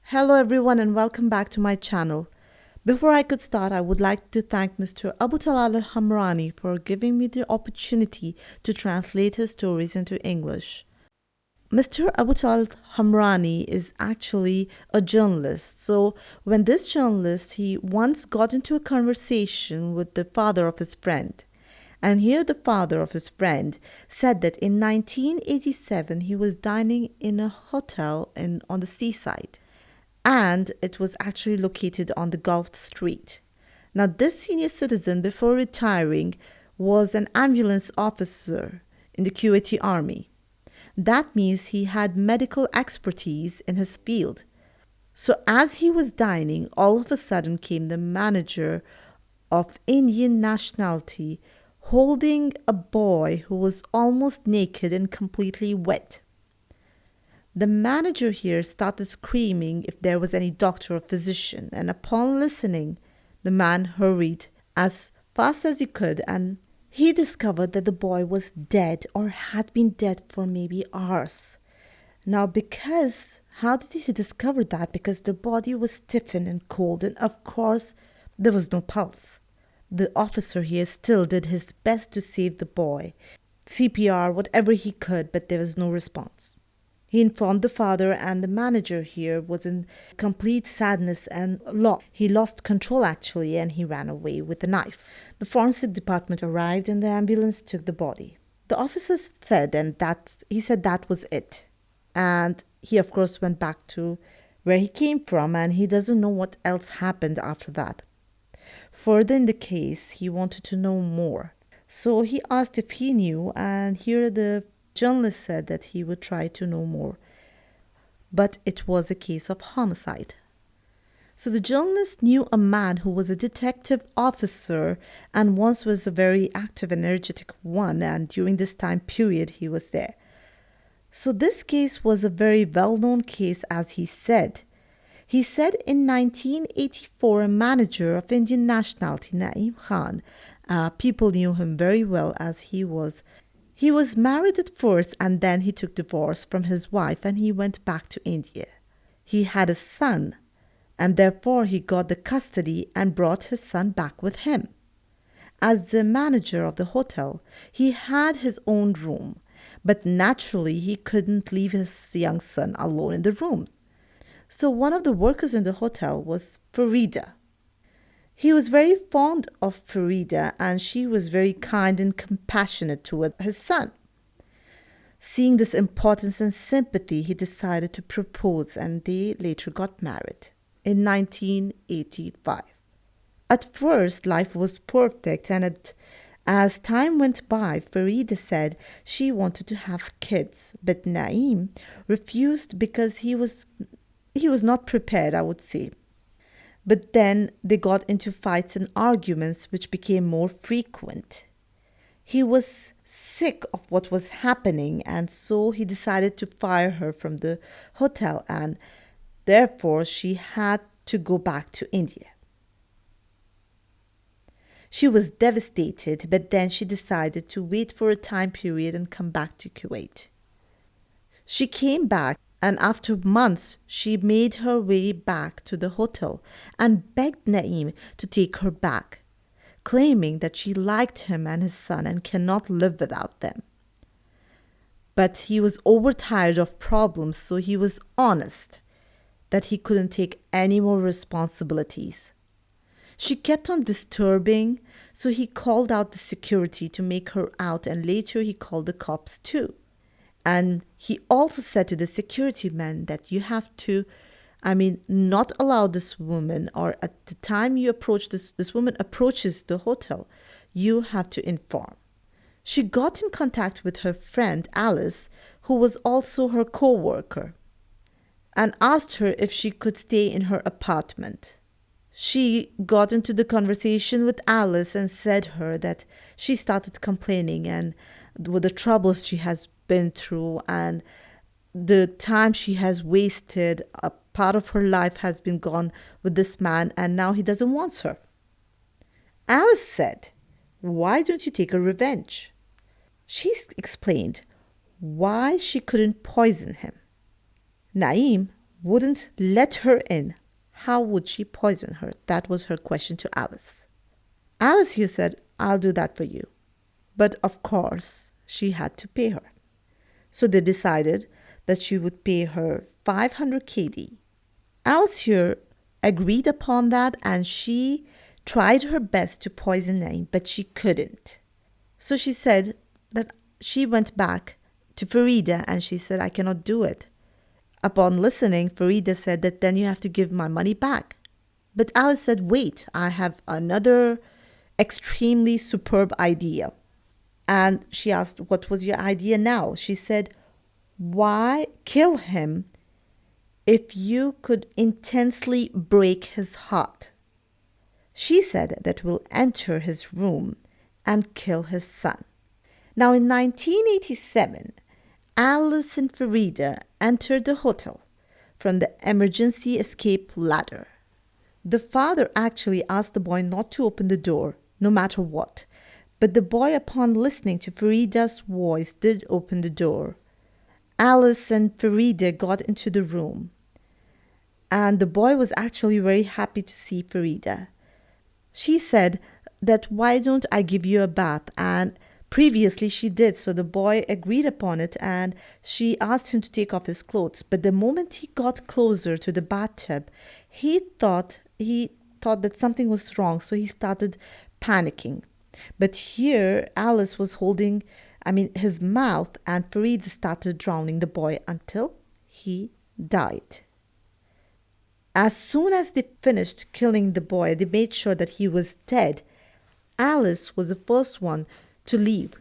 Hello everyone and welcome back to my channel. Before I could start, I would like to thank Mr. Abu Talal al-Hamrani for giving me the opportunity to translate his stories into English. Mr. Abu Talal al-Hamrani is actually a journalist. So when this journalist, he once got into a conversation with the father of his friend. And here the father of his friend said that in 1987 he was dining in a hotel on the seaside, and it was actually located on the Gulf Street. Now, this senior citizen, before retiring, was an ambulance officer in the Kuwaiti army. That means he had medical expertise in his field. So, as he was dining, all of a sudden came the manager of Indian nationality holding a boy who was almost naked and completely wet. The manager here started screaming if there was any doctor or physician, and upon listening, the man hurried as fast as he could, and he discovered that the boy was dead or had been dead for maybe hours. Now, how did he discover that? Because the body was stiffened and cold, and of course, there was no pulse. The officer here still did his best to save the boy, CPR, whatever he could, but there was no response. He informed the father, and the manager here was in complete sadness and lost. He lost control actually, and he ran away with a knife. The forensic department arrived, and the ambulance took the body. The officer said, he said that was it. And he, of course, went back to where he came from, and he doesn't know what else happened after that. Further in the case, he wanted to know more. So he asked if he knew, and here the journalist said that he would try to know more, but it was a case of homicide. So the journalist knew a man who was a detective officer and once was a very active, energetic one, and during this time period he was there. So this case was a very well-known case, as he said. He said in 1984, a manager of Indian nationality, Naeem Khan, people knew him very well as he was married at first, and then he took divorce from his wife and he went back to India. He had a son, and therefore he got the custody and brought his son back with him. As the manager of the hotel, he had his own room, but naturally he couldn't leave his young son alone in the room. So one of the workers in the hotel was Farida. He was very fond of Farida, and she was very kind and compassionate toward his son. Seeing this importance and sympathy, he decided to propose, and they later got married in 1985. At first, life was perfect, and as time went by, Farida said she wanted to have kids, but Naeem refused because he was not prepared, I would say. But then they got into fights and arguments, which became more frequent. He was sick of what was happening, and so he decided to fire her from the hotel, and therefore she had to go back to India. She was devastated, but then she decided to wait for a time period and come back to Kuwait. She came back, and after months, she made her way back to the hotel and begged Naeem to take her back, claiming that she liked him and his son and cannot live without them. But he was overtired of problems, so he was honest that he couldn't take any more responsibilities. She kept on disturbing, so he called out the security to make her out, and later he called the cops too. And he also said to the security man that you have to, not allow this woman, or at the time you approach this woman approaches the hotel, you have to inform. She got in contact with her friend Alice, who was also her co-worker, and asked her if she could stay in her apartment. She got into the conversation with Alice and said her that she started complaining and with the troubles she has been through and the time she has wasted. A part of her life has been gone with this man, and now he doesn't want her. Alice said, "Why don't you take a revenge?" She explained why she couldn't poison him. Naeem wouldn't let her in, how would she poison her? That was her question to Alice. Alice here said, I'll do that for you. But of course, she had to pay her. So they decided that she would pay her 500 KD. Alice here agreed upon that, and she tried her best to poison Naim, but she couldn't. So she said that she went back to Farida and she said, I cannot do it. Upon listening, Farida said that then you have to give my money back. But Alice said, wait, I have another extremely superb idea. And she asked, what was your idea now? She said, why kill him if you could intensely break his heart? She said that we'll enter his room and kill his son. Now in 1987, Alice and Farida entered the hotel from the emergency escape ladder. The father actually asked the boy not to open the door, no matter what. But the boy, upon listening to Farida's voice, did open the door. Alice and Farida got into the room. And the boy was actually very happy to see Farida. She said that, why don't I give you a bath? And previously she did, so the boy agreed upon it, and she asked him to take off his clothes. But the moment he got closer to the bathtub, he thought that something was wrong, so he started panicking. But here Alice was holding his mouth, and Farida started drowning the boy until he died. As soon as they finished killing the boy, they made sure that he was dead. Alice was the first one to leave.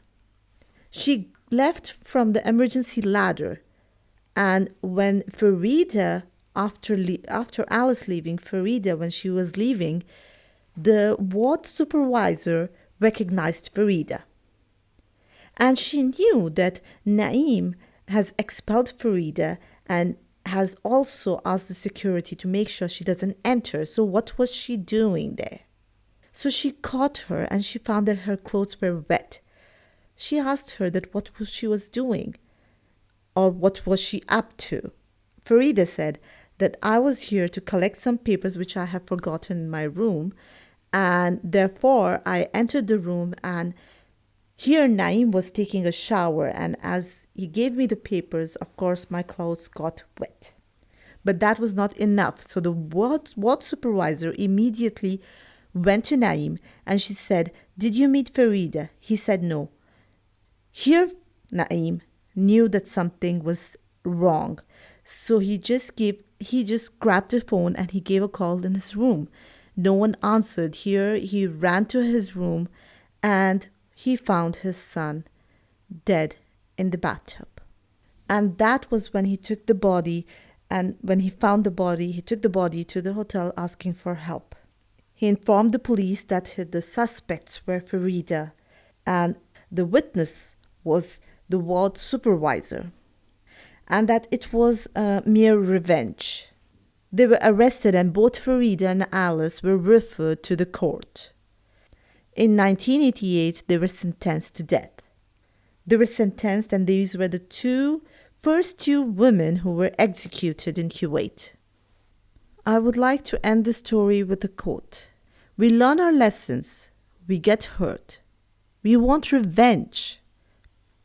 She left from the emergency ladder, and when Farida, after Alice leaving, Farida, when she was leaving, the ward supervisor recognized Farida. And she knew that Naim has expelled Farida and has also asked the security to make sure she doesn't enter. So what was she doing there? So she caught her and she found that her clothes were wet. She asked her that what she was doing, or what was she up to. Farida said that I was here to collect some papers which I have forgotten in my room, and therefore I entered the room, and here Naim was taking a shower, and as he gave me the papers, of course my clothes got wet. But that was not enough, so the ward supervisor immediately went to Naim and she said, did you meet Farida? He said no. Here Naim knew that something was wrong, so he just grabbed the phone and he gave a call in his room. No one answered. Here he ran to his room and he found his son dead in the bathtub. And that was when he took the body, and when he found the body, he took the body to the hotel asking for help. He informed the police that the suspects were Farida and the witness was the ward supervisor, and that it was a mere revenge. They were arrested and both Farida and Alice were referred to the court. In 1988, they were sentenced to death. They were sentenced, and these were the first two women who were executed in Kuwait. I would like to end the story with a quote. We learn our lessons, we get hurt, we want revenge.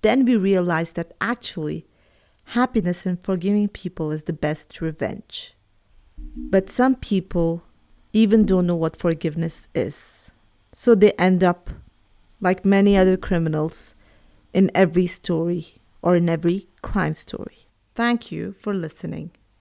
Then we realize that actually happiness and forgiving people is the best revenge. But some people even don't know what forgiveness is. So they end up like many other criminals in every story or in every crime story. Thank you for listening.